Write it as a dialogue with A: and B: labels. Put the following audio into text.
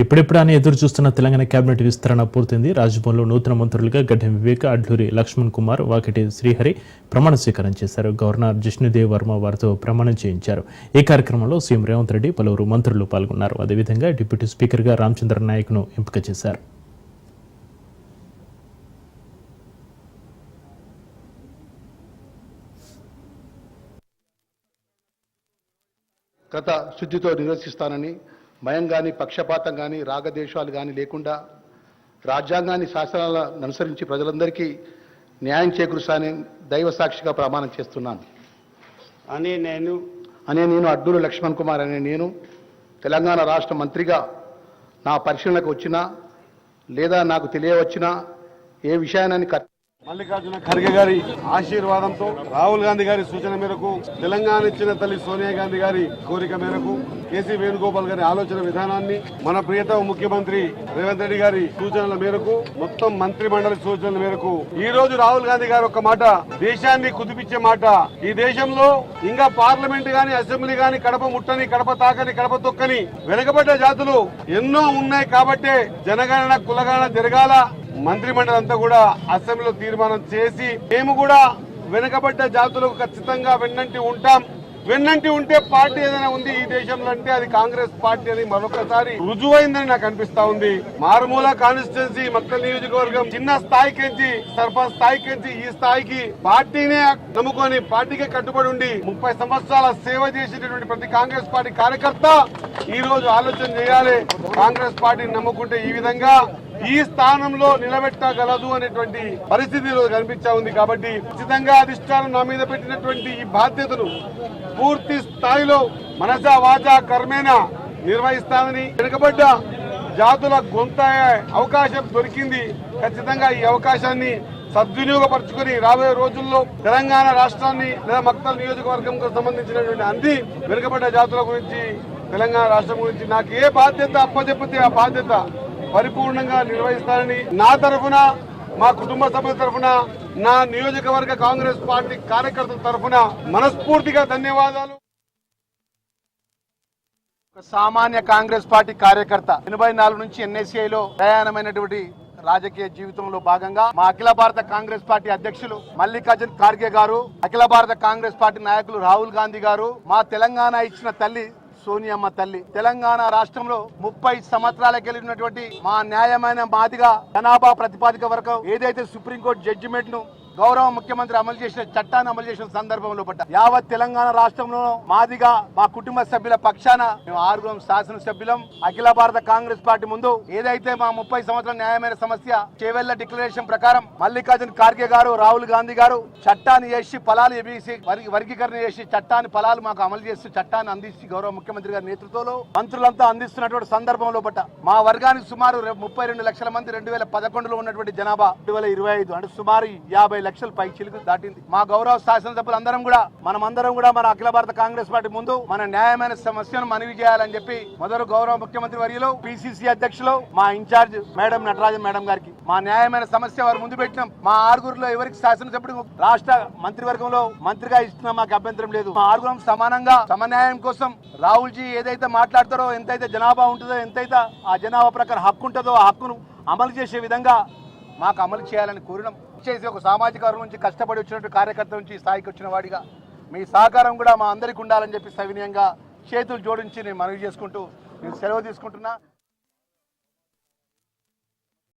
A: ఇప్పుడిప్పుడు అని ఎదురు చూస్తున్న తెలంగాణ కేబినెట్ విస్తరణ పూర్తయింది. రాజ్భవన్లో నూతన మంత్రులుగా గడ్డం వివేక్, అడ్లూరి లక్ష్మణ్ కుమార్, వాకిటి శ్రీహరి ప్రమాణ స్వీకారం చేశారు. గవర్నర్ జిష్ణుదేవ్ వర్మ వారితో ప్రమాణం చేయించారు. ఈ కార్యక్రమంలో సీఎం రేవంత్ రెడ్డి, పలువురు మంత్రులు పాల్గొన్నారు. అదేవిధంగా డిప్యూటీ స్పీకర్గా రామచంద్ర నాయక్ను ఎంపిక చేశారు.
B: గత శుద్ధితో నిర్వహిస్తానని, భయం కానీ పక్షపాతం కానీ రాగద్వేషాలు కానీ లేకుండా రాజ్యాంగాన్ని శాసనాలను అనుసరించి ప్రజలందరికీ న్యాయం చేకూరుస్తానని దైవ సాక్షిగా ప్రమాణం చేస్తున్నాను. నేను అడ్డూరి లక్ష్మణ్ కుమార్ అనే నేను తెలంగాణ రాష్ట్ర మంత్రిగా నా పరిశీలనకు వచ్చినా లేదా నాకు తెలియవచ్చినా ఏ విషయాన్ని
C: మల్లికార్జున ఖర్గే గారి ఆశీర్వాదంతో, రాహుల్ గాంధీ గారి సూచన మేరకు, తెలంగాణ ఇచ్చిన తల్లి సోనియా గాంధీ గారి కోరిక మేరకు, కేసీ వేణుగోపాల్ గారి ఆలోచన విధానాన్ని, మన ప్రియతమ ముఖ్యమంత్రి రేవంత్ రెడ్డి గారి సూచనల మేరకు, మొత్తం మంత్రి మండలి సూచనల మేరకు ఈ రోజు రాహుల్ గాంధీ గారు ఒక మాట, దేశాన్ని కుదిపించే మాట, ఈ దేశంలో ఇంకా పార్లమెంట్ గాని అసెంబ్లీ గాని కడప ముట్టని, కడప తాకని, కడప తొక్కని వెనుకబడ్డ జాతులు ఎన్నో ఉన్నాయి కాబట్టే జనగణన కులగణన జరగాల. మంత్రిమండలి అంతా కూడా అసెంబ్లీలో తీర్మానం చేసి మేము కూడా వెనుకబడ్డ జాతులకు ఖచ్చితంగా వెన్నంటి ఉంటే పార్టీ ఏదైనా ఉంది ఈ దేశంలో అంటే అది కాంగ్రెస్ పార్టీ అని మరొకసారి రుజువైందని నాకు అనిపిస్తా ఉంది. మారుమూల కాన్స్టిట్యున్సీ మక్తల్ నియోజకవర్గం చిన్న స్థాయికి నుంచి సర్పంచ్ స్థాయికి నుంచి ఈ స్థాయికి పార్టీనే నమ్ముకొని పార్టీకే కట్టుబడి ఉండి 30 సంవత్సరాల సేవ చేసేటటువంటి ప్రతి కాంగ్రెస్ పార్టీ కార్యకర్త ఈ రోజు ఆలోచన చేయాలి. కాంగ్రెస్ పార్టీని నమ్ముకుంటే ఈ విధంగా ఈ స్థానంలో నిలబెట్టగలదు అనేటువంటి పరిస్థితి కనిపించా ఉంది. కాబట్టి ఖచ్చితంగా అధిష్టానం నా మీద పెట్టినటువంటి ఈ బాధ్యతను పూర్తి స్థాయిలో మనసా వాచా కర్మేణ నిర్వహిస్తానని, వెనుకబడ్డ జాతుల గొంత అవకాశం దొరికింది. ఖచ్చితంగా ఈ అవకాశాన్ని సద్వినియోగపరుచుకుని రాబోయే రోజుల్లో తెలంగాణ రాష్ట్రాన్ని లేదా మక్తల్ నియోజకవర్గంకు సంబంధించినటువంటి అన్ని వెనుకబడ్డ జాతుల గురించి, తెలంగాణ రాష్ట్రం గురించి నాకు ఏ బాధ్యత అప్పచెప్పితే ఆ బాధ్యత పరిపూర్ణంగా నిర్వహిస్తానని నా తరఫున, మా కుటుంబ సభ్యుల తరఫున, నా నియోజకవర్గ కాంగ్రెస్ పార్టీ కార్యకర్తల తరఫున మనస్ఫూర్తిగా ధన్యవాదాలు.
D: సామాన్య కాంగ్రెస్ పార్టీ కార్యకర్త 84 నుంచి ఎన్ఎస్ఏలో ప్రయాణమైనటువంటి రాజకీయ జీవితంలో భాగంగా మా అఖిల భారత కాంగ్రెస్ పార్టీ అధ్యక్షులు మల్లికార్జున ఖార్గే గారు, అఖిల భారత కాంగ్రెస్ పార్టీ నాయకులు రాహుల్ గాంధీ గారు, మా తెలంగాణ ఇచ్చిన తల్లి సోనియమ్మ తల్లి, తెలంగాణ రాష్ట్రంలో 30 సంవత్సరాలకు వెళ్ళినటువంటి మా న్యాయమైన మాదిగా జనాభా ప్రతిపాదిక వరకు ఏదైతే సుప్రీంకోర్టు జడ్జిమెంట్ ను గౌరవ ముఖ్యమంత్రి అమలు చేసిన చట్టాన్ని అమలు చేసిన సందర్భంలో పట్ట యావత్ తెలంగాణ రాష్ట్రంలో మాదిగా మా కుటుంబ సభ్యుల పక్షాన మేము 6 శాసనసభ్యులం అఖిల భారత కాంగ్రెస్ పార్టీ ముందు ఏదైతే మా 30 సంవత్సరాల న్యాయమైన సమస్య చేవెళ్ల డిక్లరేషన్ ప్రకారం మల్లికార్జున ఖార్గే గారు, రాహుల్ గాంధీ గారు చట్టాన్ని చేసి ఫలాలు ఎబిసి వర్గీకరణ చేసి చట్టాన్ని ఫలాలు మాకు అమలు చేస్తూ చట్టాన్ని అందించి గౌరవ ముఖ్యమంత్రి గారి నేతృత్వంలో మంత్రులంతా అందిస్తున్నటువంటి సందర్భంలో పట్ట మా వర్గానికి సుమారు 32 లక్షల మంది 2011లో ఉన్నటువంటి జనాభా 2025 అంటే సుమారు 50 లక్షల పై చిలుకు దాటింది. మా గౌరవ శాసనసభ్యులు మనమందరం కూడా మన అఖిల భారత కాంగ్రెస్ పార్టీ ముందు మన న్యాయమైన సమస్యను మనవి చేయాలని చెప్పి మొదలు గౌరవ ముఖ్యమంత్రి వర్యులు, పిసిసి అధ్యక్షులు, మా ఇన్ఛార్జ్ మేడం నటరాజన్ మేడం గారికి మా న్యాయమైన సమస్య వారు ముందు పెట్టినాం. మా 6గురిలో ఎవరికి శాసనసభ్యుడు రాష్ట్ర మంత్రివర్గంలో మంత్రిగా ఇస్తున్నా మాకు అభ్యంతరం లేదు. మా 6గురం సమానంగా సమన్యాయం కోసం రాహుల్ జీ ఏదైతే మాట్లాడతారో, ఎంతైతే జనాభా ఉంటుందో, ఎంతైతే ఆ జనాభా ప్రకారం హక్కు ఉంటుందో ఆ హక్కును అమలు చేసే విధంగా మాకు అమలు చేయాలని కోరినాం. చేసి ఒక సామాజిక వర్గం నుంచి కష్టపడి వచ్చినట్టు కార్యకర్త నుంచి స్థాయికి వచ్చిన వాడిగా మీ సహకారం కూడా మా అందరికి ఉండాలని చెప్పి సవినయంగా చేతులు జోడించి నేను మనవి చేసుకుంటూ నేను సెలవు తీసుకుంటున్నా.